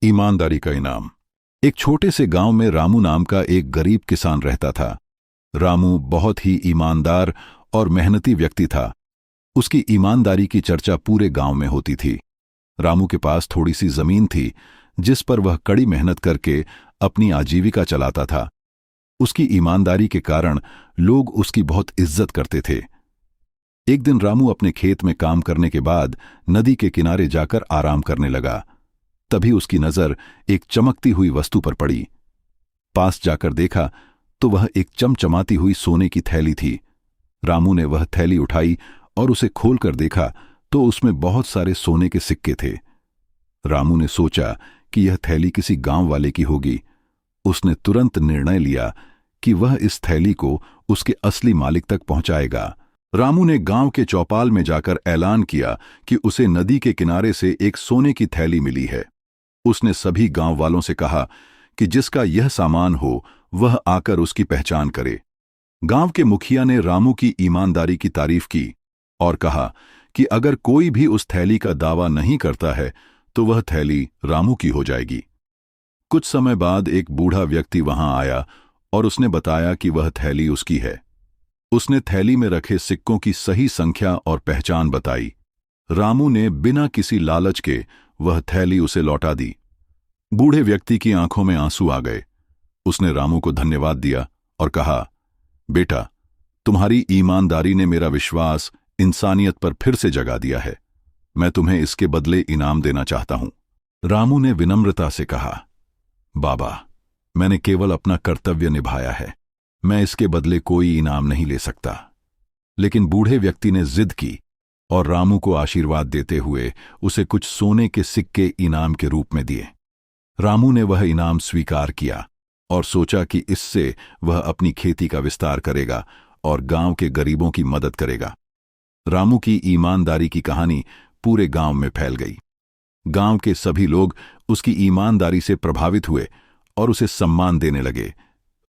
ईमानदारी का इनाम। एक छोटे से गांव में रामू नाम का एक गरीब किसान रहता था। रामू बहुत ही ईमानदार और मेहनती व्यक्ति था। उसकी ईमानदारी की चर्चा पूरे गांव में होती थी। रामू के पास थोड़ी सी जमीन थी जिस पर वह कड़ी मेहनत करके अपनी आजीविका चलाता था। उसकी ईमानदारी के कारण लोग उसकी बहुत इज्जत करते थे। एक दिन रामू अपने खेत में काम करने के बाद नदी के किनारे जाकर आराम करने लगा। तभी उसकी नजर एक चमकती हुई वस्तु पर पड़ी। पास जाकर देखा तो वह एक चमचमाती हुई सोने की थैली थी। रामू ने वह थैली उठाई और उसे खोलकर देखा तो उसमें बहुत सारे सोने के सिक्के थे। रामू ने सोचा कि यह थैली किसी गांव वाले की होगी। उसने तुरंत निर्णय लिया कि वह इस थैली को उसके असली मालिक तक पहुंचाएगा। रामू ने गांव के चौपाल में जाकर ऐलान किया कि उसे नदी के किनारे से एक सोने की थैली मिली है। उसने सभी गांव वालों से कहा कि जिसका यह सामान हो वह आकर उसकी पहचान करे। गांव के मुखिया ने रामू की ईमानदारी की तारीफ की और कहा कि अगर कोई भी उस थैली का दावा नहीं करता है तो वह थैली रामू की हो जाएगी। कुछ समय बाद एक बूढ़ा व्यक्ति वहां आया और उसने बताया कि वह थैली उसकी है। उसने थैली में रखे सिक्कों की सही संख्या और पहचान बताई। रामू ने बिना किसी लालच के वह थैली उसे लौटा दी। बूढ़े व्यक्ति की आंखों में आंसू आ गए। उसने रामू को धन्यवाद दिया और कहा, बेटा, तुम्हारी ईमानदारी ने मेरा विश्वास इंसानियत पर फिर से जगा दिया है। मैं तुम्हें इसके बदले इनाम देना चाहता हूं। रामू ने विनम्रता से कहा, बाबा, मैंने केवल अपना कर्तव्य निभाया है। मैं इसके बदले कोई इनाम नहीं ले सकता। लेकिन बूढ़े व्यक्ति ने जिद की और रामू को आशीर्वाद देते हुए उसे कुछ सोने के सिक्के इनाम के रूप में दिए। रामू ने वह इनाम स्वीकार किया और सोचा कि इससे वह अपनी खेती का विस्तार करेगा और गांव के गरीबों की मदद करेगा। रामू की ईमानदारी की कहानी पूरे गांव में फैल गई। गांव के सभी लोग उसकी ईमानदारी से प्रभावित हुए और उसे सम्मान देने लगे।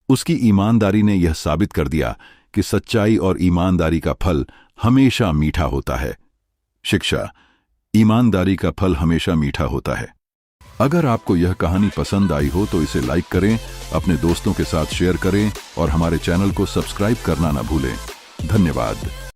उसकी ईमानदारी ने यह साबित कर दिया कि सच्चाई और ईमानदारी का फल हमेशा मीठा होता है। शिक्षा: ईमानदारी का फल हमेशा मीठा होता है। अगर आपको यह कहानी पसंद आई हो तो इसे लाइक करें, अपने दोस्तों के साथ शेयर करें और हमारे चैनल को सब्सक्राइब करना न भूलें। धन्यवाद।